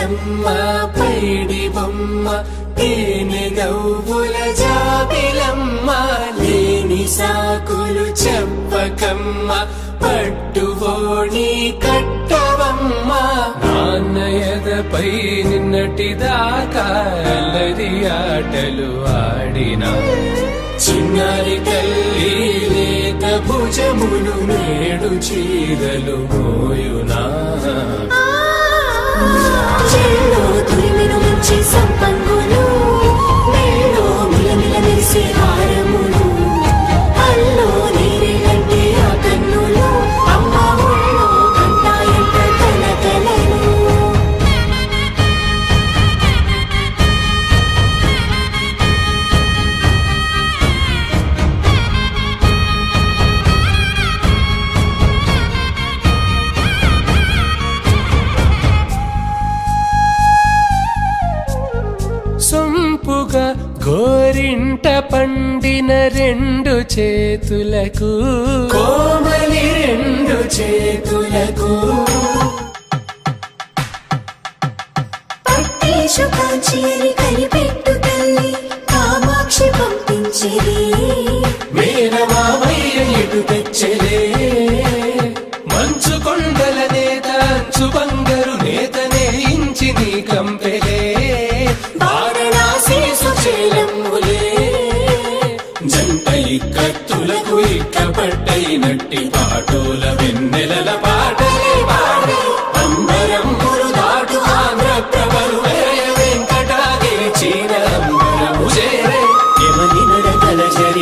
ఎల్లమ్మ పైడి బొమ్మ తేనె గవ్వుల జాబిలమ్మ లేని సాకులు చెప్పకమ్మ పట్టువోణి కట్టవమ్మ నాన్నయదపై నిన్నటిదాకా అల్లరి ఆటలు ఆడినా చిన్నారి తల్లి లేత భుజములు నేడు చీరలు మోయునా చెల్లో తురిమిన మంచి సంపంగులు మెల్లో మిలమిల మెరిసే హారములు అల్లో నీరేలంటే ఆ కన్నులు అమ్మ ఒళ్ళో కంటాయంట కలకలను సొంపుగా గోరింట పండిన రెండు చేతులకు కోమలి రెండు చేతులకు పట్టేశు కాంచేరి కలిపెట్టు తల్లి కామాక్షి పంపించిరి మేనమామయ్య ఇటు తెచ్చలే మంచు కొండల నేత అంచు బంగారు నేత నేయించి నీ కంపెలే వారణాసి సుచేలమ్ములే జంట ఇక్కత్తులకు ఇక్కపట్టైనట్టి పాటోల వెన్నెలల పాటలే పాడే అమ్మ